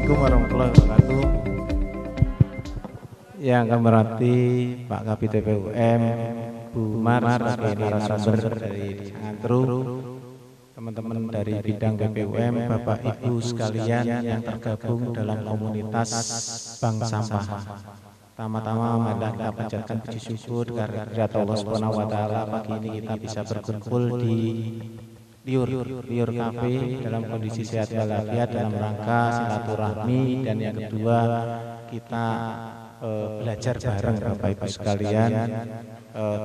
Assalamualaikum warahmatullahi wabarakatuh. Yang kami hormati Pak Kabid BPUM, Bu Mar sebagai narasumber dari Sangantru, teman-teman dari bidang BPUM, Bapak Ibu sekalian yang tergabung dalam komunitas Bank Sampah. Pertama-tama marilah kita panjatkan puji syukur kehadirat Allah Subhanahu wa taala. Pagi ini kita bisa berkumpul di Liur Cafe dalam kondisi sehat walafiat dalam rangka silaturahmi, dan yang kedua kita belajar bareng Bapak Ibu sekalian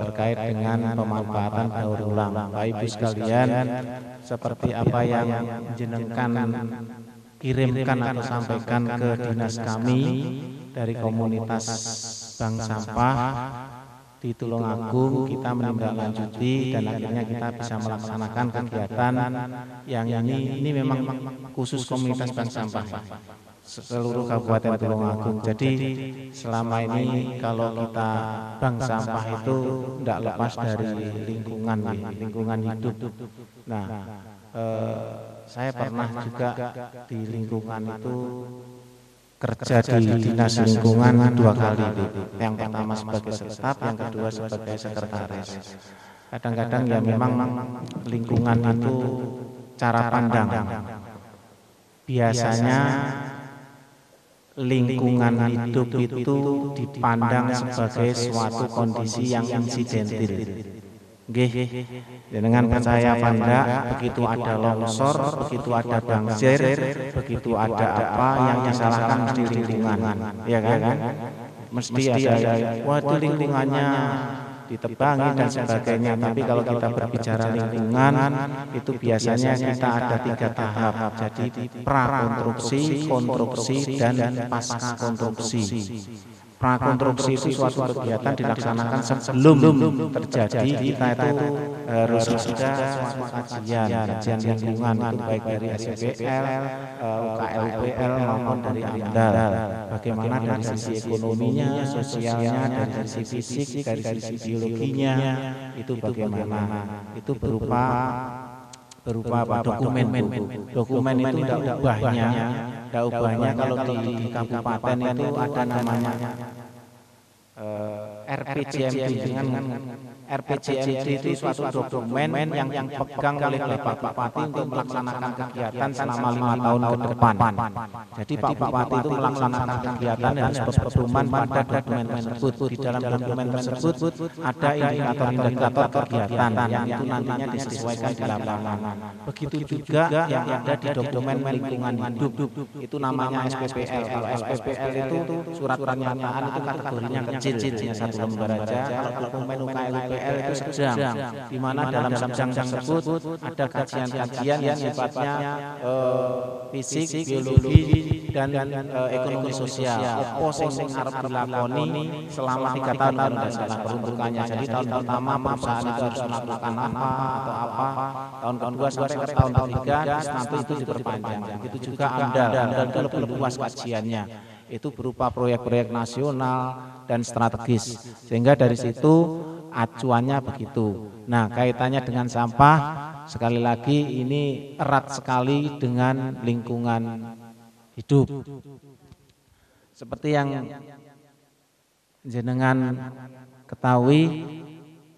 terkait dengan pemanfaatan daur ulang. Bapak Ibu sekalian, seperti apa yang jenengkan kirimkan atau sampaikan ke dinas kami dari komunitas Bank Sampah di Tulungagung, kita menindaklanjuti dan akhirnya kita bisa melaksanakan kegiatan yang ini memang khusus komunitas Bank Sampah seluruh Kabupaten Tulungagung. Jadi selama ini kalau kita Bank Sampah itu tidak lepas dari lingkungan hidup. Nah, saya pernah juga di lingkungan itu kerja di dinas lingkungan 2 kali, yang pertama sebagai staf, yang kedua sebagai sekretaris. Kadang-kadang ya memang lingkungan itu cara pandang. Biasanya lingkungan hidup itu dipandang sebagai suatu kondisi yang insidentil. Dengan percaya apa enggak, begitu ada longsor, begitu ada banjir, begitu ada apa yang disalahkan mesti lingkungan, ya kan? Mesti ada, waduh lingkungannya ditebangi dan sebagainya. Tapi kalau kita berbicara lingkungan, itu biasanya kita ada 3 tahap. Jadi prakonstruksi, konstruksi, dan pasca konstruksi. Prakonstruksi itu suatu kegiatan dilaksanakan sebelum terjadi. Kita itu harus ada suatu kajian lingkungan, itu baik dari SPPL, UKLPL maupun dari AMDAL. Bagaimana dari sisi ekonominya, sosialnya, dari sisi fisik, dari sisi biologinya, itu bagaimana? Itu berupa apa? Dokumen itu tidak ubahnya kalau di kabupaten itu ada namanya RPJMD. Dengan RPJMD itu suatu dokumen yang dipegang oleh Bapak Bupati untuk melaksanakan kegiatan selama 5 tahun ke depan. Jadi Pak Bupati itu melaksanakan kegiatan dan harus berpedoman pada dokumen tersebut. Di dalam dokumen tersebut ada indikator-indikator kegiatan yang itu nantinya disesuaikan di lapangan. Begitu juga yang ada di dokumen lingkungan hidup, itu namanya SPPL. Kalau SPPL itu surat pernyataan itu kategorinya kecil, hanya 1 lembar aja. Kalau dokumen UKLPL itu sedang, di mana dalam sedang tersebut ada kajian-kajian yang sifatnya fisik, biologi, dan ekonomi sosial. Apa sing arep dilakoni selama 3 tahun kalau tidak salah peruntukannya. Jadi tahun pertama perusahaan itu harus melakukan apa atau apa, tahun kedua sampai ke tahun ketiga nanti itu diperpanjang. Begitu juga AMDAL itu lebih luas kajiannya. Itu berupa proyek-proyek nasional dan strategis. Sehingga dari situ acuannya begitu. Nah, kaitannya dengan sampah, sekali lagi ini erat sekali dengan lingkungan hidup. Seperti yang jenengan ketahui,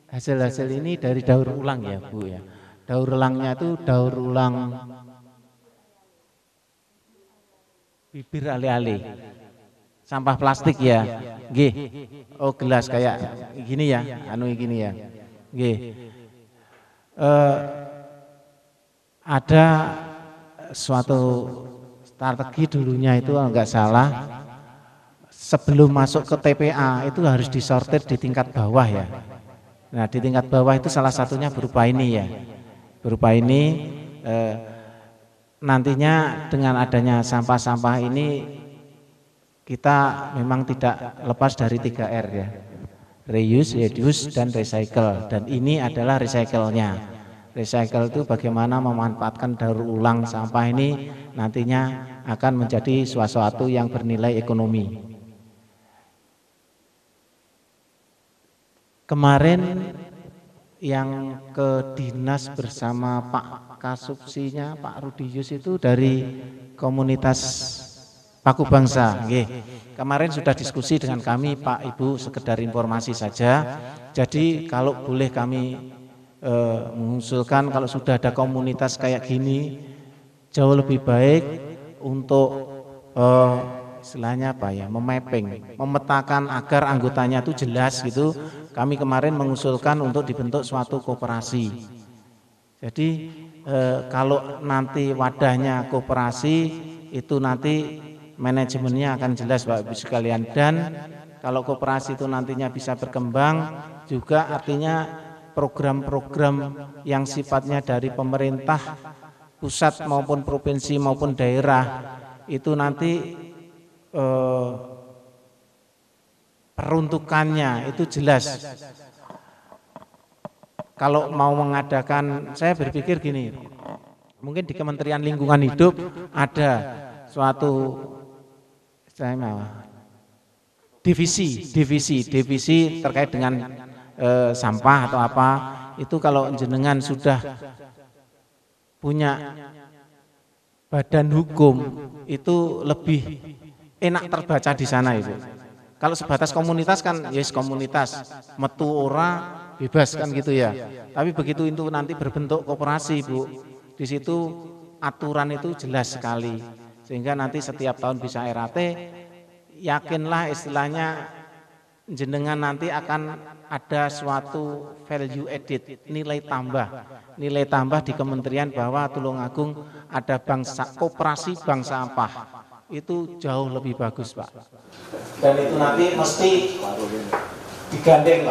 hasil-hasil ini dari daur ulang ya Bu ya. Daur ulangnya itu daur ulang bibir ale-ale. Sampah plastik ya. Nggih. Oh, gelas kayak gini ya, gini ya. Nggih. Ada suatu strategi dulunya itu kalau enggak salah, sebelum masuk ke TPA itu harus disortir di tingkat bawah ya. Nah, di tingkat bawah itu salah satunya berupa ini ya. Berupa ini nantinya dengan adanya sampah-sampah ini kita memang tidak lepas dari 3R ya. Reuse, reduce, dan recycle. Dan ini adalah recycle-nya. Recycle itu bagaimana memanfaatkan daur ulang sampah ini nantinya akan menjadi sesuatu yang bernilai ekonomi. Kemarin yang ke dinas bersama Pak Kasubsinya, Pak Rudius itu dari komunitas Paku Bangsa. Nggih. Kemarin sudah diskusi dengan kami Pak Ibu, sekedar informasi saja. Jadi kalau boleh kami mengusulkan kalau sudah ada komunitas kayak gini jauh lebih baik untuk istilahnya apa ya, memetakan agar anggotanya itu jelas gitu. Kami kemarin mengusulkan untuk dibentuk suatu koperasi. Jadi kalau nanti wadahnya koperasi itu nanti manajemennya akan jelas Bapak Ibu sekalian, dan kalau koperasi itu nantinya bisa berkembang juga artinya program-program yang sifatnya dari pemerintah pusat maupun provinsi maupun daerah itu nanti peruntukannya itu jelas. Kalau mau mengadakan, saya berpikir gini, mungkin di Kementerian Lingkungan Hidup ada suatu divisi terkait dengan sampah atau apa, itu kalau jenengan sudah punya badan hukum itu lebih enak terbaca di sana itu. Kalau sebatas komunitas kan yes komunitas, metu ora bebas kan gitu ya. Tapi begitu itu nanti berbentuk koperasi Bu, di situ aturan itu jelas sekali. Sehingga nanti setiap tahun bisa RAT, yakinlah istilahnya jenengan nanti akan ada suatu value added, nilai tambah di kementerian bahwa Tulungagung ada koperasi bank sampah. Itu jauh lebih bagus Pak. Dan itu nanti mesti digandeng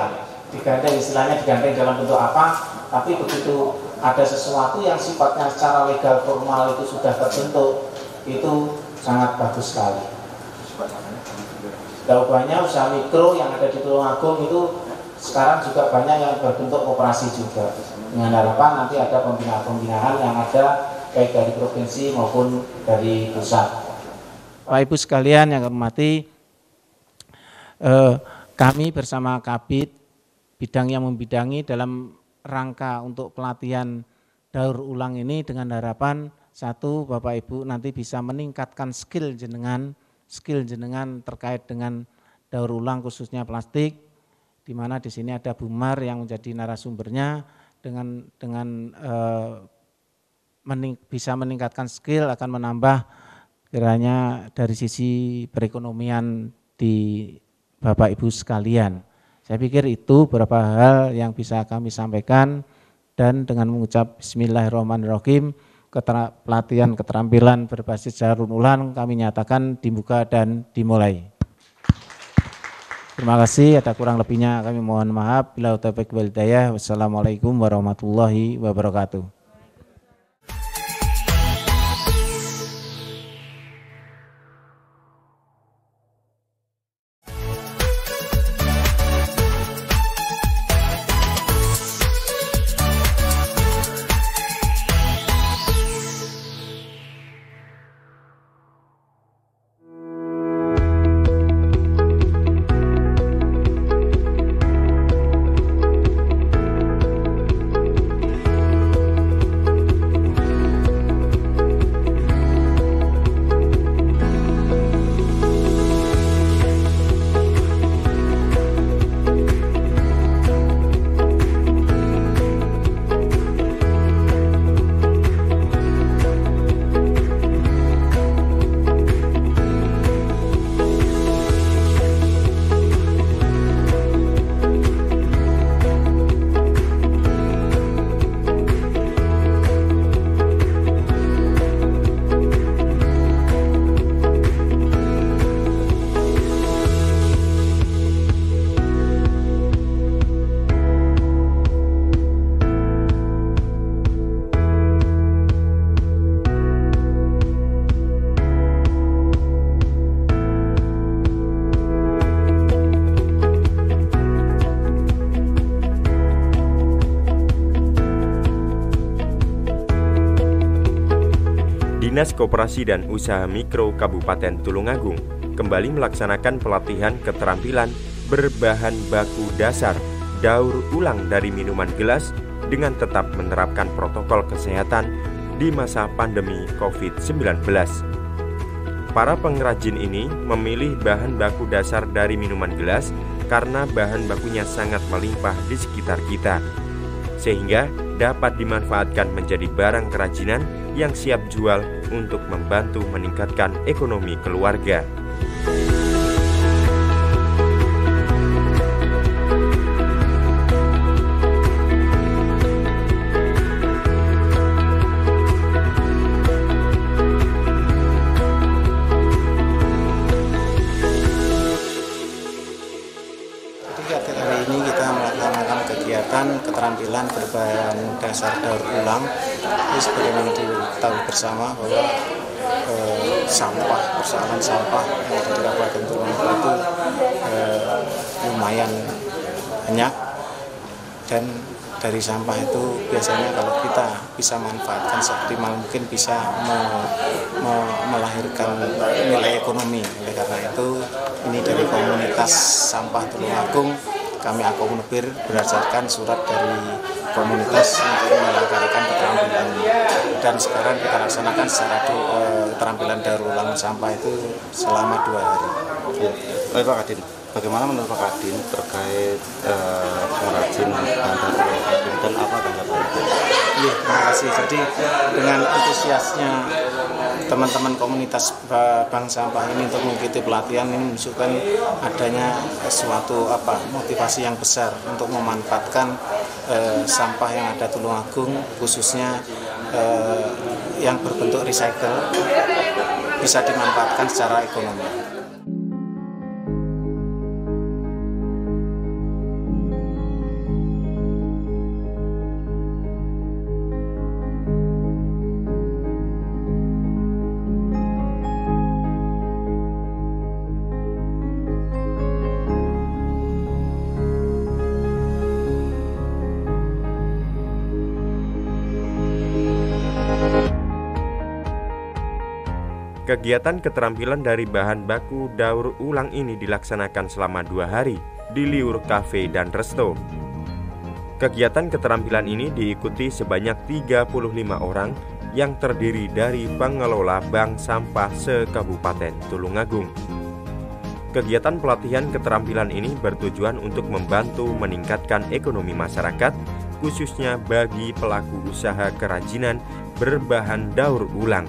istilahnya digandeng dalam bentuk apa, tapi begitu ada sesuatu yang sifatnya secara legal formal itu sudah terbentuk, itu sangat bagus sekali. Banyak usaha mikro yang ada di Tulungagung itu sekarang juga banyak yang berbentuk koperasi juga, dengan harapan nanti ada pembinaan yang ada baik dari provinsi maupun dari pusat. Bapak Ibu sekalian yang kami hormati, kami bersama Kabid bidang yang membidangi dalam rangka untuk pelatihan daur ulang ini dengan harapan satu, Bapak Ibu nanti bisa meningkatkan skill jenengan terkait dengan daur ulang khususnya plastik, di mana di sini ada Bu Mar yang menjadi narasumbernya, bisa meningkatkan skill akan menambah kiranya dari sisi perekonomian di Bapak Ibu sekalian. Saya pikir itu beberapa hal yang bisa kami sampaikan, dan dengan mengucap Bismillahirrahmanirrahim, pelatihan keterampilan berbasis daur ulang kami nyatakan dibuka dan dimulai. Terima kasih, ada kurang lebihnya kami mohon maaf. Bila taufiq wal hidayah. Wassalamualaikum warahmatullahi wabarakatuh. Dinas Koperasi dan Usaha Mikro Kabupaten Tulungagung kembali melaksanakan pelatihan keterampilan berbahan baku dasar daur ulang dari minuman gelas dengan tetap menerapkan protokol kesehatan di masa pandemi COVID-19. Para pengrajin ini memilih bahan baku dasar dari minuman gelas karena bahan bakunya sangat melimpah di sekitar kita, sehingga dapat dimanfaatkan menjadi barang kerajinan yang siap jual untuk membantu meningkatkan ekonomi keluarga. Hari ini kita melaksanakan kegiatan keterampilan berbahan dasar daur ulang. Ini sebagaimana diketahui bersama bahwa persoalan sampah yang ada di Kabupaten Tulungagung itu lumayan banyak, dan dari sampah itu biasanya kalau kita bisa manfaatkan seoptimal mungkin bisa melahirkan nilai ekonomi. Oleh karena itu ini dari komunitas sampah Tulungagung kami akomodir berdasarkan surat dari komunitas untuk menyelenggarakan keterampilan, dan sekarang kita laksanakan secara keterampilan daur ulang sampah itu selama 2 hari. Baik Pak Kadin, bagaimana menurut Pak Kadin terkait pengrajin bahan daur ulang dan apa tanggapannya? Iya, terima kasih. Jadi dengan antusiasnya teman-teman komunitas bank sampah ini untuk mengikuti pelatihan ini menunjukkan adanya suatu motivasi yang besar untuk memanfaatkan sampah yang ada Tulungagung, khususnya yang berbentuk recycle, bisa dimanfaatkan secara ekonomi. Kegiatan keterampilan dari bahan baku daur ulang ini dilaksanakan selama 2 hari di Liur Cafe dan Resto. Kegiatan keterampilan ini diikuti sebanyak 35 orang yang terdiri dari pengelola bank sampah se-Kabupaten Tulungagung. Kegiatan pelatihan keterampilan ini bertujuan untuk membantu meningkatkan ekonomi masyarakat, khususnya bagi pelaku usaha kerajinan berbahan daur ulang.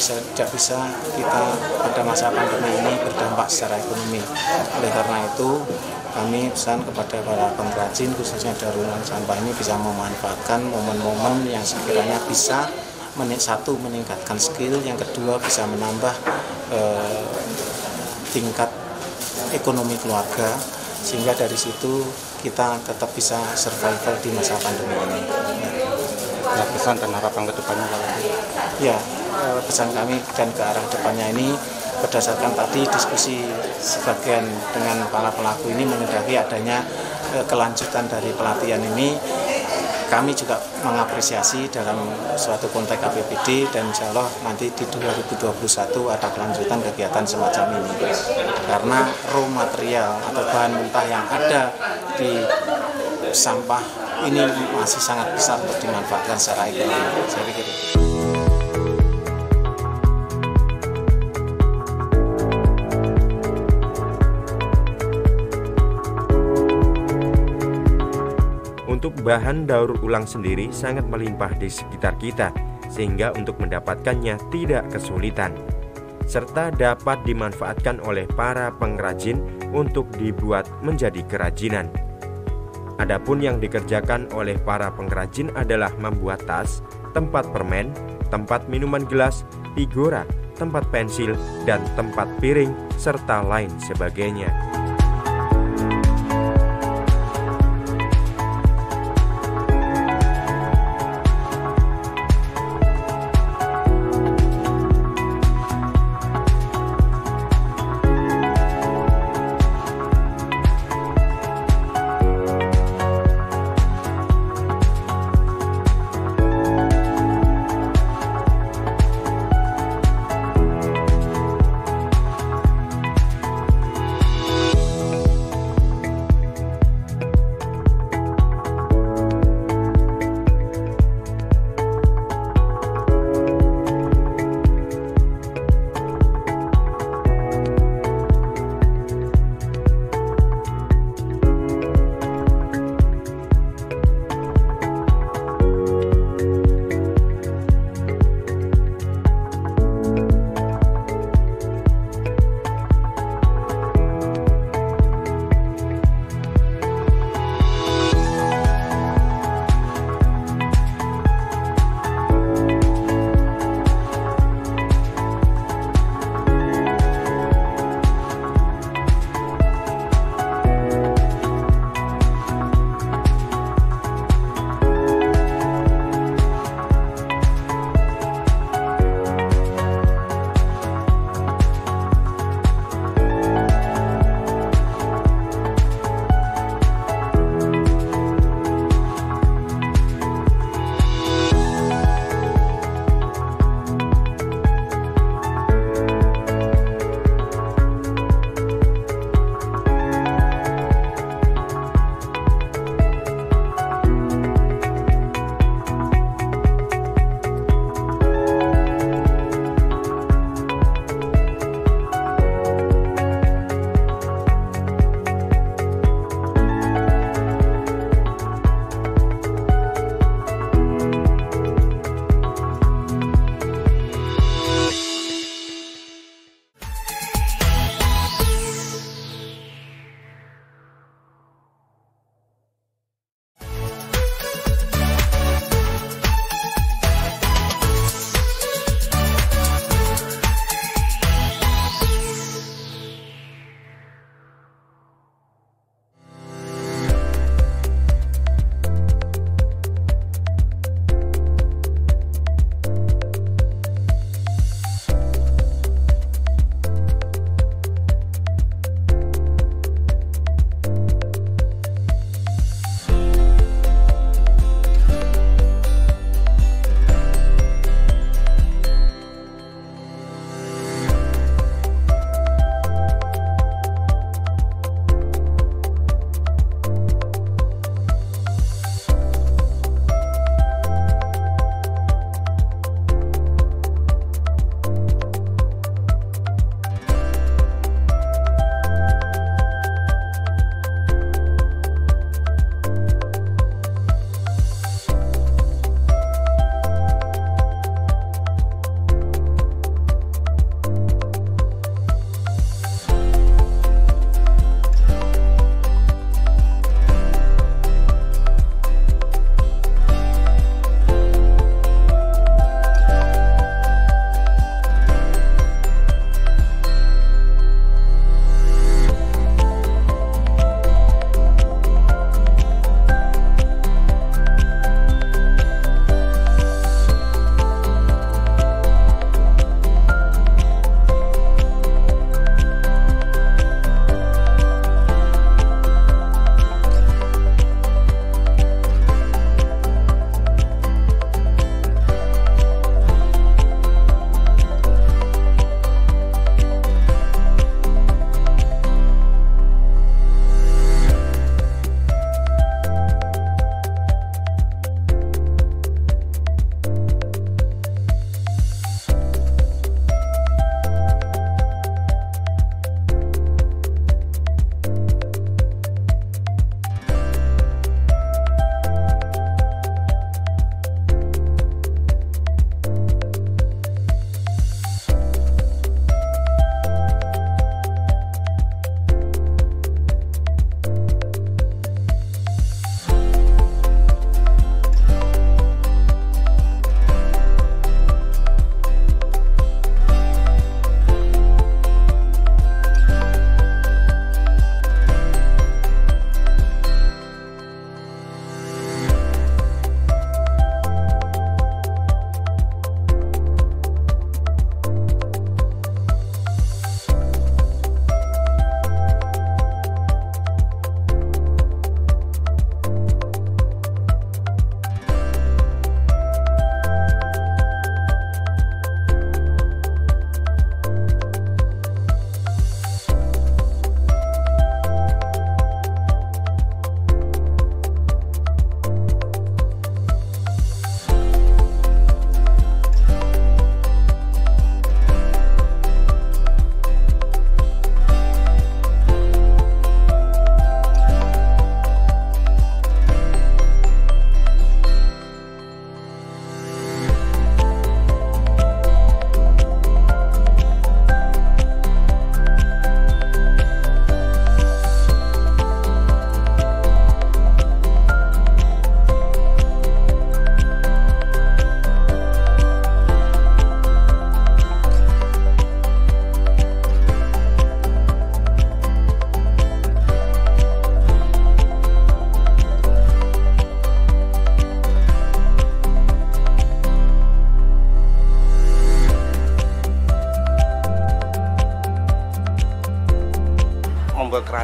Tidak bisa kita pada masa pandemi ini berdampak secara ekonomi. Oleh karena itu kami pesan kepada para pengrajin khususnya daur ulang sampah ini bisa memanfaatkan momen-momen yang sekiranya bisa satu meningkatkan skill, yang kedua bisa menambah tingkat ekonomi keluarga, sehingga dari situ kita tetap bisa survival di masa pandemi ini. Ya, pesan dan harapan ke depannya Pak? Ya, pesan kami dan ke arah depannya ini berdasarkan tadi diskusi sebagian dengan para pelaku ini menghendaki adanya kelanjutan dari pelatihan ini. Kami juga mengapresiasi dalam suatu konteks APBD dan insya Allah nanti di 2021 ada kelanjutan kegiatan semacam ini. Karena raw material atau bahan mentah yang ada di sampah ini masih sangat besar untuk dimanfaatkan secara ekonomi. Saya pikir itu. Untuk bahan daur ulang sendiri sangat melimpah di sekitar kita, sehingga untuk mendapatkannya tidak kesulitan, serta dapat dimanfaatkan oleh para pengrajin untuk dibuat menjadi kerajinan. Adapun yang dikerjakan oleh para pengrajin adalah membuat tas, tempat permen, tempat minuman gelas, figura, tempat pensil, dan tempat piring, serta lain sebagainya.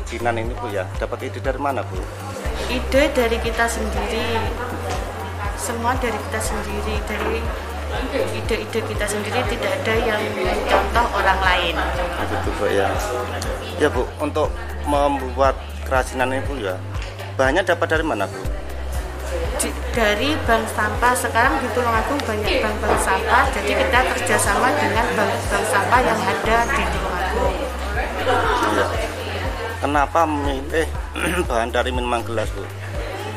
kerajinan ini Bu ya, dapat ide dari mana Bu? Ide dari kita sendiri, semua dari kita sendiri, dari ide-ide kita sendiri, tidak ada yang mencontoh orang lain. Begitu Bu ya. Ya Bu, untuk membuat kerajinan ini Bu ya, bahannya dapat dari mana Bu? Dari bank sampah. Sekarang di Tulungagung banyak bank-bank sampah, jadi kita kerjasama dengan bank sampah yang ada di Tulungagung. Ya. Kenapa memilih bahan dari minuman gelas Bu?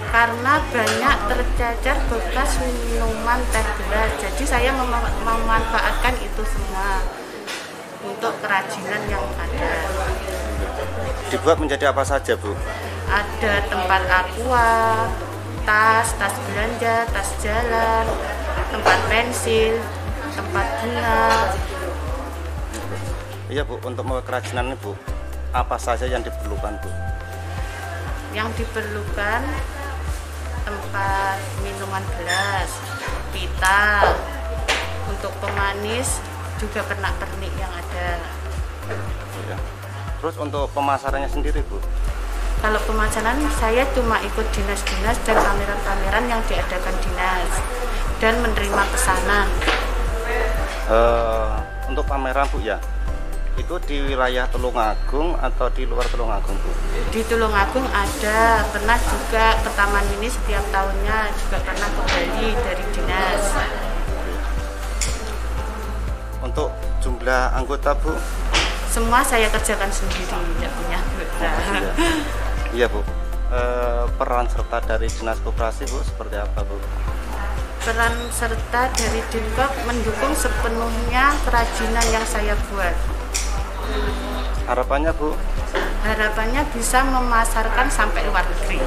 Karena banyak tercecer bekas minuman teh gelas, jadi saya memanfaatkan itu semua untuk kerajinan yang ada. Dibuat menjadi apa saja Bu? Ada tempat aqua, tas belanja, tas jalan, tempat pensil, tempat bunga. Iya Bu, untuk membuat kerajinan ini Bu, apa saja yang diperlukan Bu? Yang diperlukan tempat minuman gelas, pita, untuk pemanis juga pernak-pernik yang ada. Ya. Terus untuk pemasarannya sendiri Bu? Kalau pemasaran saya cuma ikut dinas-dinas dan pameran-pameran yang diadakan dinas dan menerima pesanan. Untuk pameran Bu ya, itu di wilayah Tulungagung atau di luar Tulungagung Bu? Di Tulungagung ada, pernah juga ke taman ini setiap tahunnya, juga pernah ke Bali dari dinas. Untuk jumlah anggota Bu? Semua saya kerjakan sendiri, tidak punya anggota. Iya Bu, peran serta dari dinas koperasi Bu seperti apa Bu? Peran serta dari Dinkop mendukung sepenuhnya kerajinan yang saya buat. Harapannya Bu? Harapannya bisa memasarkan sampai luar negeri.